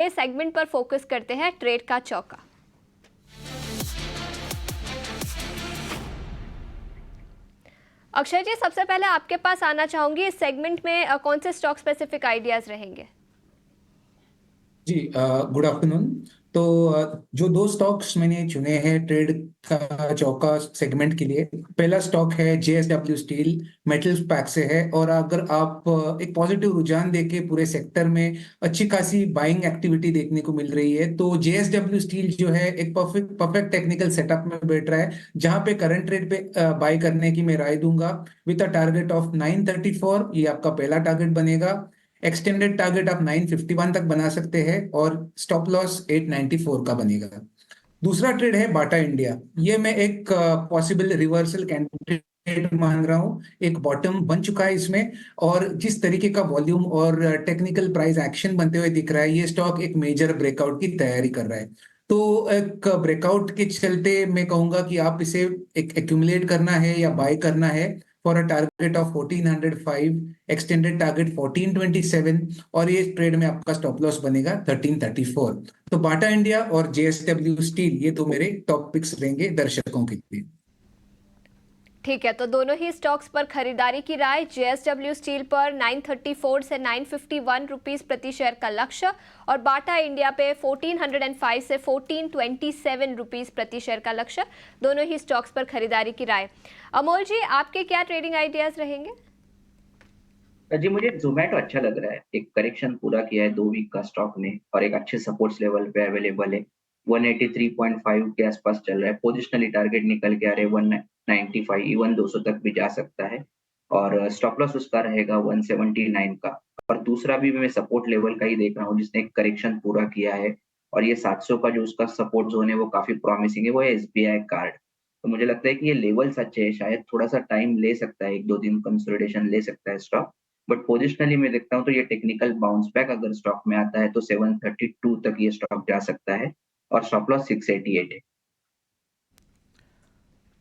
अगले सेगमेंट पर फोकस करते हैं, ट्रेड का चौका। अक्षय जी, सबसे पहले आपके पास आना चाहूंगी, इस सेगमेंट में कौन से स्टॉक स्पेसिफिक आइडियाज रहेंगे? जी, गुड आफ्टरनून। तो जो दो स्टॉक्स मैंने चुने हैं ट्रेड का चौका सेगमेंट के लिए, पहला स्टॉक है जेएसडब्ल्यू स्टील, मेटल्स पैक से है। और अगर आप एक पॉजिटिव रुझान देके पूरे सेक्टर में अच्छी खासी बाइंग एक्टिविटी देखने को मिल रही है, तो जेएसडब्ल्यू स्टील जो है एक परफेक्ट परफेक्ट टेक्निकल सेटअप में बैठ रहा है, जहां पे करंट रेट पे बाय करने की मैं राय दूंगा विद अ टारगेट ऑफ 934। ये आपका पहला टारगेट बनेगा। एक्सटेंडेड टारगेट आप 951 तक बना सकते हैं और स्टॉप लॉस 894 का बनेगा। दूसरा ट्रेड है बाटा इंडिया। ये मैं एक पॉसिबल रिवर्सल कैंडिडेट मान रहा हूँ। एक बॉटम बन चुका है इसमें, और जिस तरीके का वॉल्यूम और टेक्निकल प्राइस एक्शन बनते हुए दिख रहा है, ये स्टॉक एक मेजर ब्रेकआउट की तैयारी कर रहा है। तो एक ब्रेकआउट के चलते मैं कहूंगा कि आप इसे एक एक्यूमुलेट करना है या बाय करना है for a target of 1405, extended target 1427, और ये ट्रेड में आपका स्टॉप लॉस बनेगा 1334। तो बाटा इंडिया और जेएसडब्ल्यू स्टील, ये तो मेरे टॉप पिक्स रहेंगे दर्शकों के लिए। ठीक है, तो दोनों ही स्टॉक्स पर खरीदारी की राय। जेएसडब्ल्यू स्टील पर 934 से 951 रुपीस प्रति शेयर का लक्ष्य, और बाटा इंडिया पे 1405 से 1427 रुपीस प्रति शेयर का लक्ष्य। दोनों ही स्टॉक्स पर खरीदारी की राय। अमोल जी, आपके क्या ट्रेडिंग आइडियाज रहेंगे? जी, मुझे जोमेटो अच्छा लग रहा है। एक करेक्शन पूरा किया है 2 वीक का स्टॉक ने, और एक अच्छे सपोर्ट्स लेवल पे अवेलेबल है। 183.5 के आसपास चल रहा है। पोजिशनली टारगेट निकल के आ रहे 195, इवन 200 तक भी जा सकता है। और स्टॉप लॉस उसका रहेगा 179 का। और दूसरा भी मैं सपोर्ट लेवल का ही देख रहा हूँ, जिसने एक करेक्शन पूरा किया है। और ये 700 का जो उसका सपोर्ट जोन है वो काफी प्रॉमिसिंग है, वो है एसबीआई कार्ड। तो मुझे लगता है कि ये लेवल्स अच्छे है, शायद थोड़ा सा टाइम ले सकता है, 1-2 दिन कंसोलिडेशन ले सकता है स्टॉक। बट पोजिशनली मैं देखता हूँ तो ये टेक्निकल बाउंस बैक अगर स्टॉक में आता है तो 732 तक ये स्टॉक जा सकता है, और स्टॉप लॉस 688 है।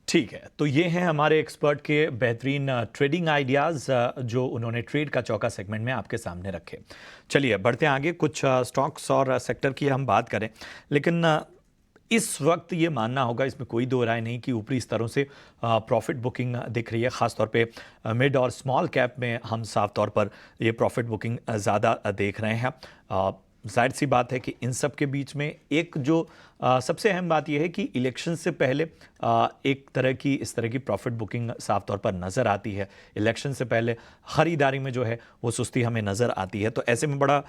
ठीक है, तो ये हैं हमारे एक्सपर्ट के बेहतरीन ट्रेडिंग आइडियाज़ जो उन्होंने ट्रेड का चौका सेगमेंट में आपके सामने रखे। चलिए बढ़ते हैं आगे, कुछ स्टॉक्स और सेक्टर की हम बात करें, लेकिन इस वक्त ये मानना होगा, इसमें कोई दो राय नहीं, कि ऊपरी स्तरों से प्रॉफिट बुकिंग दिख रही है। ख़ासतौर पे मिड और स्मॉल कैप में हम साफ तौर पर ये प्रॉफिट बुकिंग ज़्यादा देख रहे हैं। जाहिर सी बात है कि इन सब के बीच में एक जो सबसे अहम बात यह है कि इलेक्शन से पहले एक तरह की इस तरह की प्रॉफिट बुकिंग साफ तौर पर नज़र आती है। इलेक्शन से पहले ख़रीदारी में जो है वो सुस्ती हमें नज़र आती है। तो ऐसे में बड़ा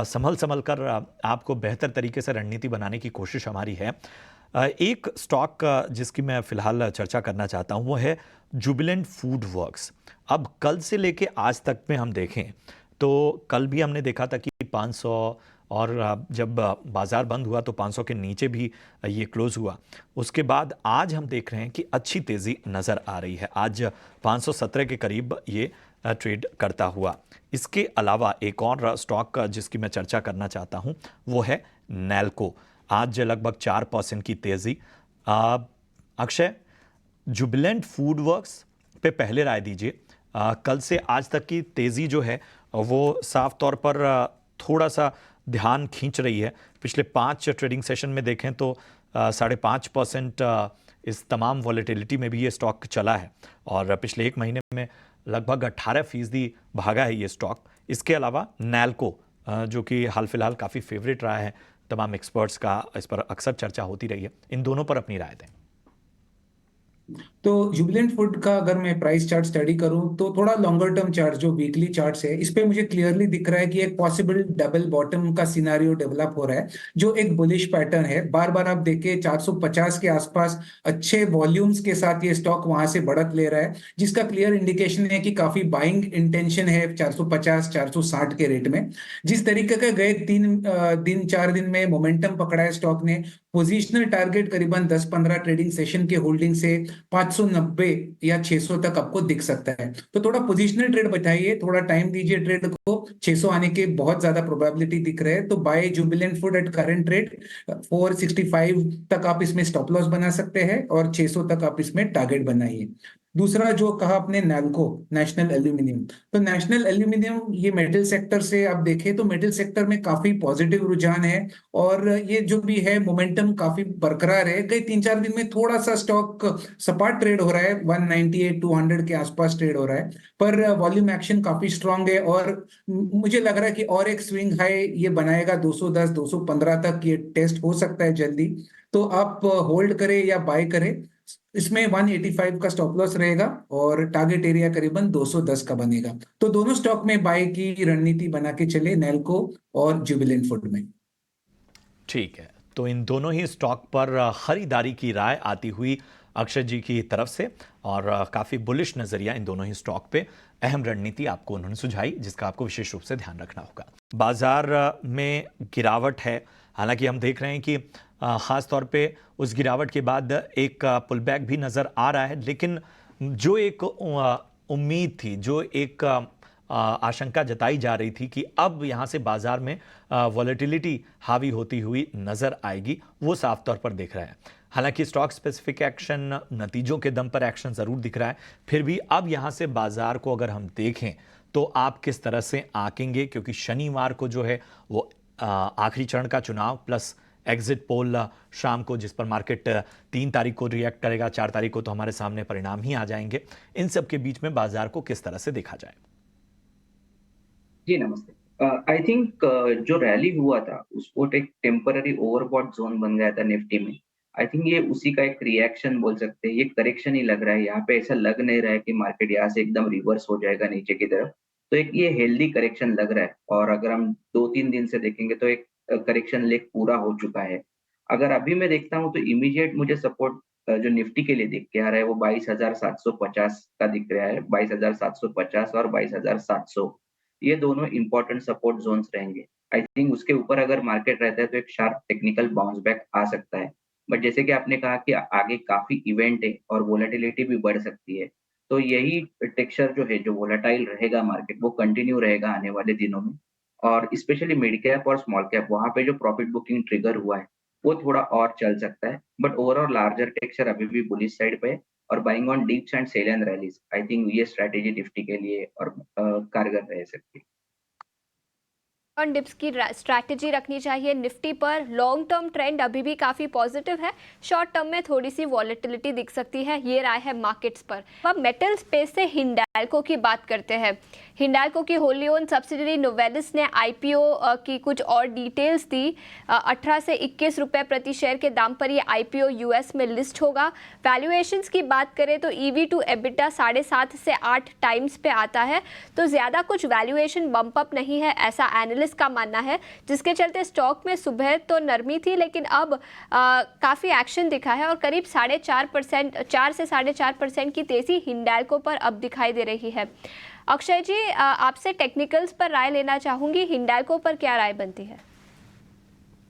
संभल कर आपको बेहतर तरीके से रणनीति बनाने की कोशिश हमारी है। एक स्टॉक जिसकी मैं फ़िलहाल चर्चा करना चाहता हूँ वो है जुबिलेंट फूड वर्क्स। अब कल से लेके आज तक में हम देखें तो कल भी हमने देखा था कि 500, और जब बाज़ार बंद हुआ तो 500 के नीचे भी ये क्लोज़ हुआ। उसके बाद आज हम देख रहे हैं कि अच्छी तेज़ी नज़र आ रही है। आज 517 के करीब ये ट्रेड करता हुआ। इसके अलावा एक और स्टॉक जिसकी मैं चर्चा करना चाहता हूँ वो है नैल्को। आज लगभग 4% की तेज़ी। अक्षय, जुबिलेंट फूड वर्क्स पे पहले राय दीजिए। कल से आज तक की तेज़ी जो है वो साफ तौर पर थोड़ा सा ध्यान खींच रही है। पिछले 5 ट्रेडिंग सेशन में देखें तो 5.5% इस तमाम वॉलेटिलिटी में भी ये स्टॉक चला है, और पिछले 1 महीने में लगभग 18% भागा है ये स्टॉक। इसके अलावा नैल्को जो कि हाल फिलहाल काफ़ी फेवरेट रहा है तमाम एक्सपर्ट्स का, इस पर अक्सर चर्चा होती रही है। इन दोनों पर अपनी राय दें। तो जुबिलेंट फूड का अगर मैं प्राइस चार्ट स्टडी करूं तो थोड़ा लॉन्गर टर्म चार्ट जो वीकली चार्ट्स है, इस पे मुझे क्लियरली दिख रहा है कि एक पॉसिबल डबल बॉटम का सिनारियो डेवलप हो रहा है, जो एक बुलिश पैटर्न है। बार बार आप देखिए 450 के आसपास अच्छे वॉल्यूम्स के साथ ये स्टॉक वहां से बढ़त ले रहा है, जिसका क्लियर इंडिकेशन है कि काफी बाइंग इंटेंशन है 450 460 के रेट में। जिस तरीके का गए 3 4 दिन में मोमेंटम पकड़ा है स्टॉक ने, पोजिशनल टारगेट करीबन 10-15 ट्रेडिंग सेशन के होल्डिंग से 590 या 600 तक आपको दिख सकता है। तो थोड़ा पोजिशनल ट्रेड बताइए, थोड़ा टाइम दीजिए ट्रेड को। 600 आने के बहुत ज्यादा प्रोबेबिलिटी दिख रहे हैं, तो buy Jubilant food at current rate 465 तक आप इसमें स्टॉप लॉस बना सकते हैं, और 600 तक आप इसमें टारगेट बनाइए। दूसरा जो कहा आपने नैल्को, नेशनल एल्यूमिनियम, तो नेशनल एल्यूमिनियम ये मेटल सेक्टर से आप देखें तो मेटल सेक्टर में काफी पॉजिटिव रुझान है और ये जो भी है मोमेंटम काफी बरकरार है। कई 3-4 दिन में थोड़ा सा स्टॉक सपाट ट्रेड हो रहा है, 198 200 के आसपास ट्रेड हो रहा है, पर वॉल्यूम एक्शन काफी स्ट्रांग है और मुझे लग रहा है कि और एक स्विंग हाई ये बनाएगा 210 215 तक, ये टेस्ट हो सकता है जल्दी। तो आप होल्ड करें या बाय करें, इसमें 185 का स्टॉप लॉस रहेगा और टारगेट एरिया करीबन 210 का बनेगा। तो दोनों स्टॉक में बाय की रणनीति बना के चले, नैल्को और जुबिलेंट फूड में। ठीक है, तो इन दोनों ही स्टॉक पर खरीदारी की राय आती हुई अक्षय जी की तरफ से और काफ़ी बुलिश नज़रिया इन दोनों ही स्टॉक पे अहम रणनीति आपको उन्होंने सुझाई, जिसका आपको विशेष रूप से ध्यान रखना होगा। बाजार में गिरावट है, हालांकि हम देख रहे हैं कि ख़ास तौर पे उस गिरावट के बाद एक पुल बैक भी नज़र आ रहा है, लेकिन जो एक उम्मीद थी, जो एक आशंका जताई जा रही थी कि अब यहाँ से बाजार में वॉलेटिलिटी हावी होती हुई नज़र आएगी, वो साफ तौर पर दिख रहा है। हालांकि स्टॉक स्पेसिफिक एक्शन, नतीजों के दम पर एक्शन ज़रूर दिख रहा है, फिर भी अब यहाँ से बाजार को अगर हम देखें तो आप किस तरह से आंकेंगे, क्योंकि शनिवार को जो है वो आखिरी चरण का चुनाव प्लस एग्जिट पोल शाम को, जिस पर मार्केट 3 तारीख को रिएक्ट करेगा, 4 तारीख को तो हमारे सामने परिणाम ही आ जाएंगे। इन सब के बीच में बाजार को किस तरह से देखा जाए? जी नमस्ते। आई थिंक जो रैली हुआ था उसको एक टेम्पररी ओवरबॉट जोन बन गया था निफ्टी में। आई थिंक ये उसी का एक रिएक्शन बोल सकते हैं, ये करेक्शन ही लग रहा है। यहाँ पे ऐसा लग नहीं रहा है कि मार्केट यहाँ से एकदम रिवर्स हो जाएगा नीचे की तरफ, तो एक ये हेल्दी करेक्शन लग रहा है। और अगर हम 2-3 दिन से देखेंगे तो एक करेक्शन लेग पूरा हो चुका है। अगर अभी मैं देखता हूँ तो इमीडिएट मुझे सपोर्ट जो निफ्टी के लिए दिख के आ रहा है वो 22,750 का दिख रहा है। 22,750 और 22,700 ये दोनों इंपॉर्टेंट सपोर्ट जोन्स रहेंगे। आई थिंक उसके ऊपर अगर मार्केट रहता है तो एक शार्प टेक्निकल बाउंस बैक आ सकता है। बट जैसे कि आपने कहा कि आगे काफी इवेंट है और वोलेटिलिटी भी बढ़ सकती है, तो यही टेक्सचर जो है, जो वोलेटाइल रहेगा मार्केट, वो कंटिन्यू रहेगा आने वाले दिनों में। और स्पेशली मिड कैप और स्मॉल कैप, वहां पे जो प्रॉफिट बुकिंग ट्रिगर हुआ है वो थोड़ा और चल सकता है। बट ओवरऑल लार्जर टेक्सचर अभी भी बुलिश साइड पे है और buying on dips and sell and rallies, I think ये स्ट्रेटेजी निफ्टी के लिए और कारगर रह सकती है। और डिप्स की स्ट्रैटेजी रखनी चाहिए निफ्टी पर। लॉन्ग टर्म ट्रेंड अभी भी काफ़ी पॉजिटिव है, शॉर्ट टर्म में थोड़ी सी वॉलेटिलिटी दिख सकती है, ये राय है मार्केट्स पर। अब मेटल स्पेस से हिंडाल्को की बात करते हैं। हिंडाल्को की होली ओन सब्सिडरी नोवेलिस ने आईपीओ की कुछ और डिटेल्स दी। 18 से 21 रुपए प्रति शेयर के दाम पर ये आईपीओ यूएस में लिस्ट होगा। वैल्यूएशंस की बात करें तो ईवी टू एबिटा 7.5 से 8 टाइम्स पे आता है, तो ज़्यादा कुछ वैल्यूएशन बम्प अप नहीं है, ऐसा एनालिस्ट का मानना है, जिसके चलते स्टॉक में सुबह तो नरमी थी लेकिन अब काफ़ी एक्शन दिखा है और करीब 4.5%, 4 से 4.5% की तेज़ी हिंडाल्को पर अब दिखाई दे रही है। अक्षय जी, आपसे टेक्निकल्स पर राय लेना चाहूंगी, हिंडाल्को पर क्या राय बनती है?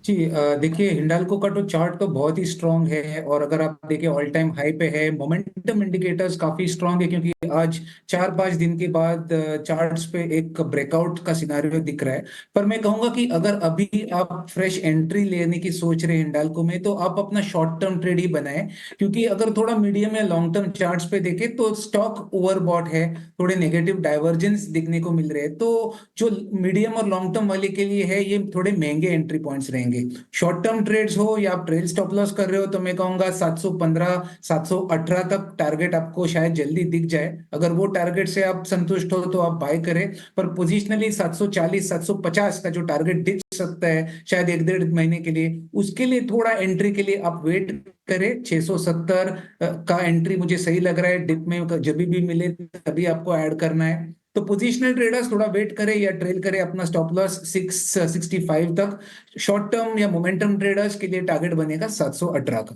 जी देखिए, हिंडाल्को का तो चार्ट तो बहुत ही स्ट्रांग है और अगर आप देखिए ऑल टाइम हाई पे है। मोमेंटम इंडिकेटर्स काफी स्ट्रांग है क्योंकि आज 4-5 दिन के बाद चार्ट्स पे एक ब्रेकआउट का सिनारियो दिख रहा है। पर मैं कहूंगा कि अगर अभी आप फ्रेश एंट्री लेने की सोच रहे हैं हिंडाल्को में, तो आप अपना शॉर्ट टर्म ट्रेड ही बनाएं, क्योंकि अगर थोड़ा मीडियम या लॉन्ग टर्म चार्ट्स पे देखें तो स्टॉक ओवरबॉट है, थोड़े नेगेटिव डाइवर्जेंस दिखने को मिल रहे हैं। तो जो मीडियम और लॉन्ग टर्म वाले के लिए है, ये थोड़े महंगे एंट्री पॉइंट्स रहेंगे। शॉर्ट टर्म ट्रेड्स हो या आप ट्रेल स्टॉप लॉस कर रहे हो, तो मैं कहूंगा 715 718 तक टारगेट आपको शायद जल्दी दिख जाए। अगर वो टारगेट से आप संतुष्ट हो तो आप बाय करें, पर पोजिशनली 740 750 का जो टारगेट दिख सकता है शायद 1-1.5 महीने के लिए, उसके लिए थोड़ा एंट्री के लिए आप वेट करें। 670 का एंट्री मुझे सही लग रहा है, डिप में जब भी मिले तभी आपको ऐड करना है। तो पोजिशनल ट्रेडर्स थोड़ा वेट करें या ट्रेल करें अपना स्टॉप लॉस 665 तक। शॉर्ट टर्म या मोमेंटम ट्रेडर्स के लिए टारगेट बनेगा 718 का।